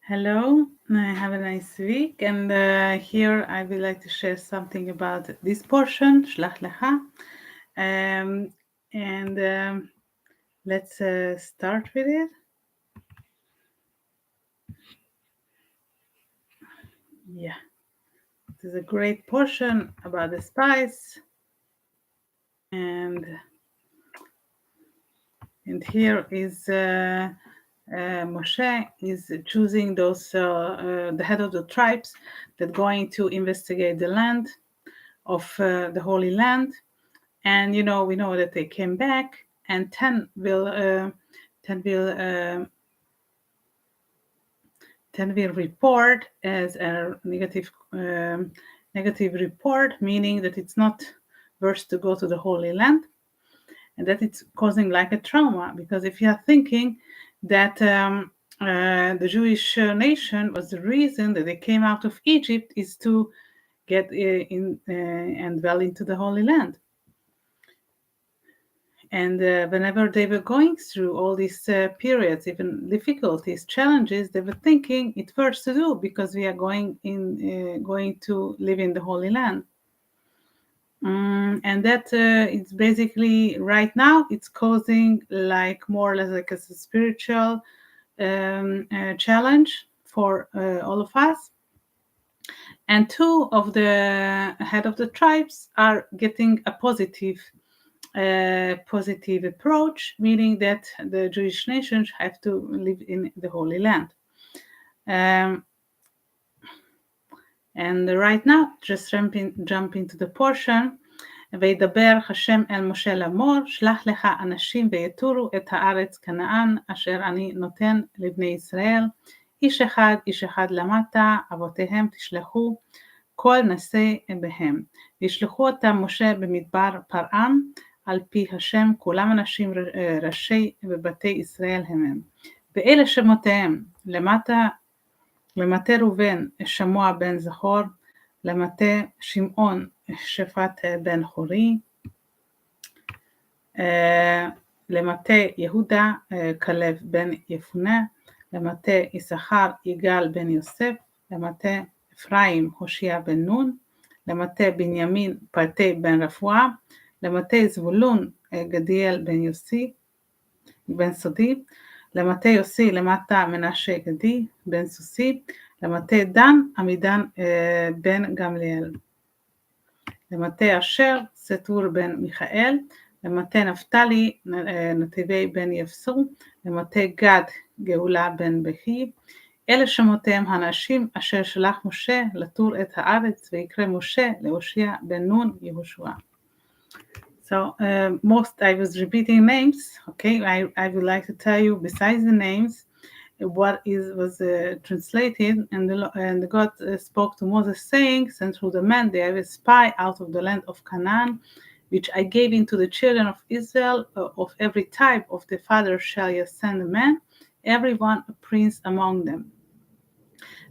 Hello, have a nice week. And here I would like to share something about this portion, Slech Lecha. And let's start with it. Yeah, this is a great portion about the spice. And here is Moshe is choosing those the head of the tribes that going to investigate the land of the Holy Land. And we know that they came back, and 10 will report as a negative report, meaning that it's not worth to go to the Holy Land, and that it's causing like a trauma. Because if you are thinking that the Jewish nation was the reason that they came out of Egypt is to get in and dwell into the Holy Land. And whenever they were going through all these periods, even difficulties, challenges, they were thinking it's worth to do because we are going to live in the Holy Land. And that it's basically right now it's causing like more or less like a spiritual challenge for all of us. And two of the head of the tribes are getting a positive approach, meaning that the Jewish nations have to live in the Holy Land. And right now, just jump into the portion. וידבר השם אל משה לאמור, שלח לך אנשים ויתורו את הארץ כנען, אשר אני נותן לבני ישראל, איש אחד למטה, אבותיהם תשלחו, כל נשא בהם. וישלחו אותם משה במדבר פרעם, על פי השם, כולם אנשים ראשי בבתי ישראל הם. ואלה שמותיהם, למטה ראובן שמוע בן זכור, למטה שמעון שפט בן חורי, למטה יהודה כלב בן יפונה, למטה יששכר יגאל בן יוסף, למטה אפרים הושע בן נון, למטה בנימין פרטי בן רפואה, למטה זבולון גדיאל בן סודי, למטה יוסי למטה מנשה גדי בן סוסי, למטה דן עמידן בן גמליאל, למטה אשר סטור בן מיכאל, למטה נפתלי נתיבי בן יפסו, למטה גד גאולה בן בכי. אלה שמותיהם האנשים אשר שלח משה לתור את הארץ, ויקרא משה להושע בן נון יהושע. So most I was repeating names. Okay, I would like to tell you besides the names what was translated, and God spoke to Moses saying, send through the men they have a spy out of the land of Canaan, which I gave into the children of Israel, of every type of the father shall you send a man, everyone a prince among them.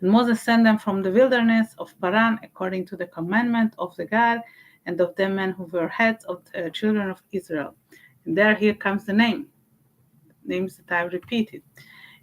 And Moses sent them from the wilderness of Paran according to the commandment of the God, and of them men who were heads of the children of Israel. And here comes the names that I repeated.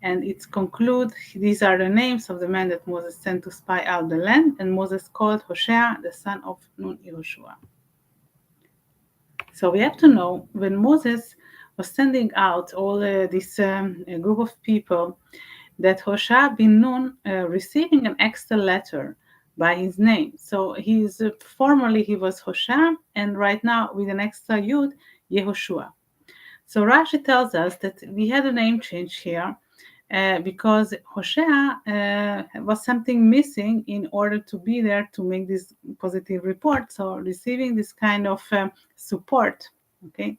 And it's conclude, these are the names of the men that Moses sent to spy out the land, and Moses called Hoshea, the son of Nun Yehoshua. So we have to know, when Moses was sending out all this group of people, that Yehoshua bin Nun receiving an extra letter by his name. So formerly he was Hoshea, and right now with an extra yud, Yehoshua. So Rashi tells us that we had a name change here because Hoshea was something missing in order to be there to make this positive report. So receiving this kind of support, okay,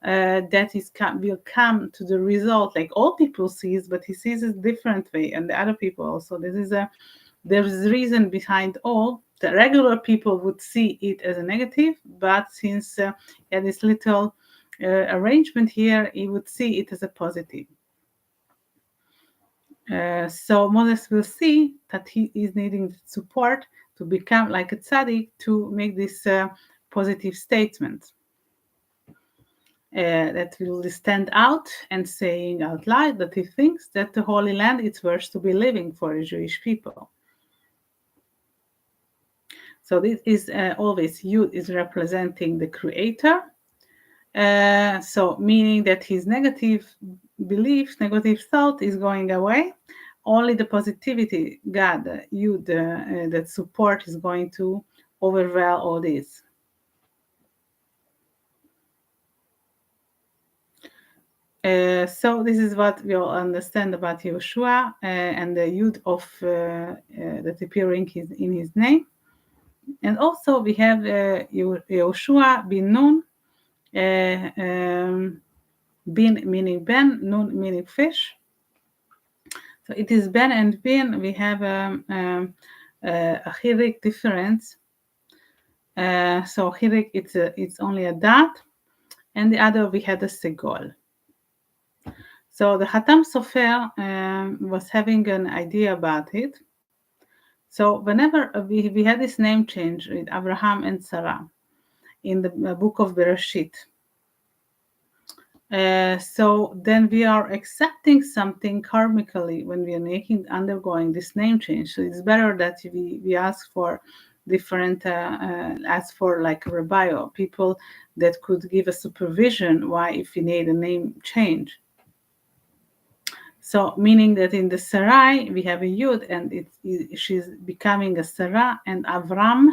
that will come to the result like all people sees, but he sees it different way, and the other people also. There is a reason behind all. The regular people would see it as a negative, but since this little arrangement here, he would see it as a positive. So Moses will see that he is needing support to become like a tzaddik to make this positive statement. that will stand out and saying out loud that he thinks that the Holy Land is worth to be living for the Jewish people. So this is always Yud is representing the Creator. So meaning that his negative belief, negative thought is going away. Only the positivity, God, Yud, that support is going to overwhelm all this. So this is what we all understand about Yehoshua and the Yud of that appearing in his name. And also we have Yehoshua bin Nun, bin meaning Ben, Nun meaning fish. So it is Ben and Bin. We have a chirik difference. So chirik it's only a dot, and the other we had a segol. So the Hatam Sofer was having an idea about it. So whenever we had this name change with Abraham and Sarah in the book of Bereshit, so then we are accepting something karmically when we are undergoing this name change. So it's better that we ask for different, ask for like a rabbi or people that could give a supervision why if we need a name change. So meaning that in the Sarai we have a Yud and she's becoming a Sarah, and Avram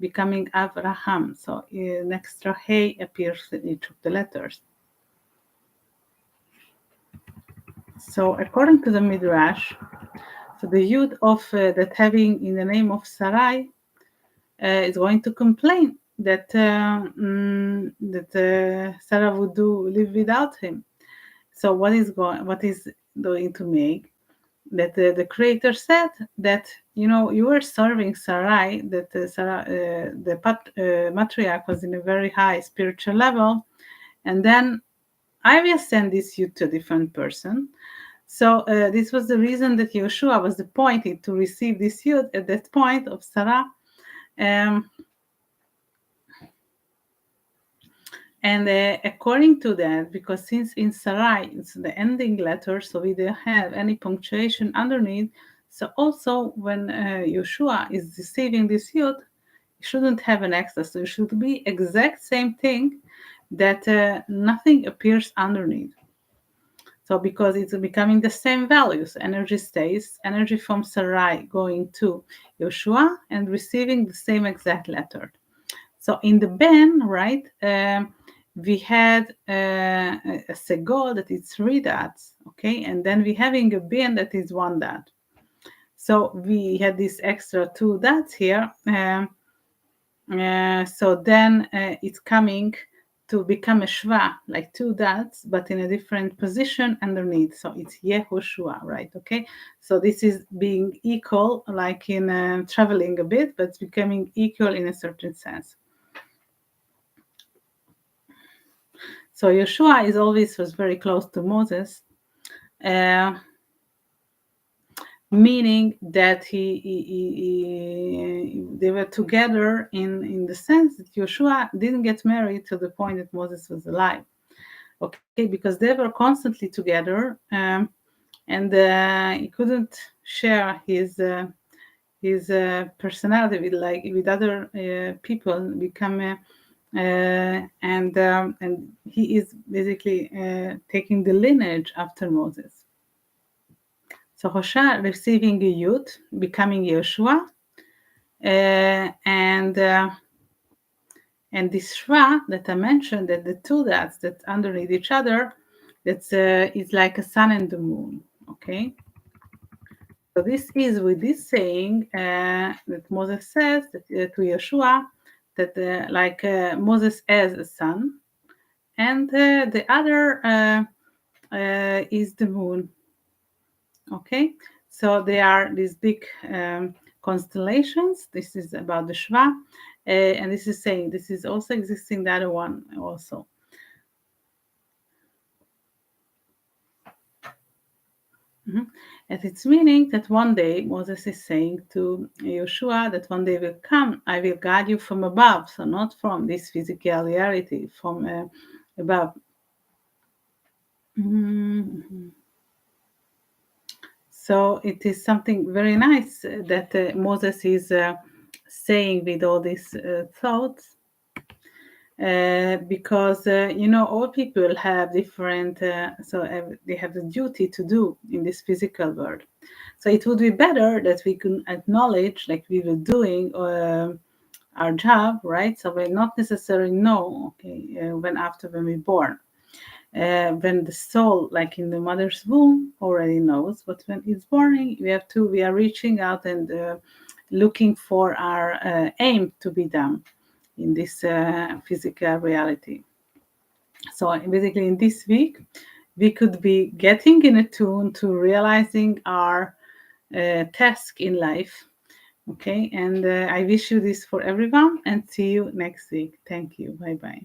becoming Avraham. So an extra Hey appears in each of the letters. So according to the Midrash, so the Yud of that having in the name of Sarai is going to complain that Sarah would live without him. So what is going to make that the Creator said that you were serving Sarai, that the patriarch was in a very high spiritual level, and then I will send this Yud to a different person. So this was the reason that Yehoshua was appointed to receive this Yud at that point of Sarah. And according to that, because since in Sarai it's the ending letter, so we don't have any punctuation underneath, so also when Yehoshua is receiving this Yud, it shouldn't have an extra, so it should be exact same thing, that nothing appears underneath. So because it's becoming the same values, energy stays, energy from Sarai going to Yehoshua and receiving the same exact letter. So in the Ben, right, we had a segol that is 3 dots, okay, and then we having a bin that is 1 dot. So we had this extra 2 dots here. So then it's coming to become a shva, like 2 dots, but in a different position underneath. So it's Yehoshua, right? Okay. So this is being equal, like in traveling a bit, but it's becoming equal in a certain sense. So Yehoshua was very close to Moses, meaning that they were together in the sense that Yehoshua didn't get married to the point that Moses was alive. Okay, because they were constantly together, and he couldn't share his personality with other people. And he is basically taking the lineage after Moses. So Hosea receiving a Yud, becoming Yehoshua, and this Shva that I mentioned, that the 2 dots that underneath each other, that's is like a sun and the moon. Okay. So this is with this saying that Moses says that, to Yehoshua, that like Moses as a sun, and the other is the moon. Okay, so they are these big constellations. This is about the Shva, and this is saying this is also existing the other one also. And it's meaning that one day Moses is saying to Yehoshua that one day will come, I will guide you from above, so not from this physical reality, from above. So it is something very nice that Moses is saying with all these thoughts, because all people have different, they have the duty to do in this physical world. So it would be better that we can acknowledge, like we were doing our job, right? So we not necessarily know, when we're born. When the soul, like in the mother's womb, already knows, but when it's born, we are reaching out and looking for our aim to be done in this physical reality. So basically, in this week, we could be getting in a tune to realizing our task in life. Okay, and I wish you this for everyone, and see you next week. Thank you. Bye bye.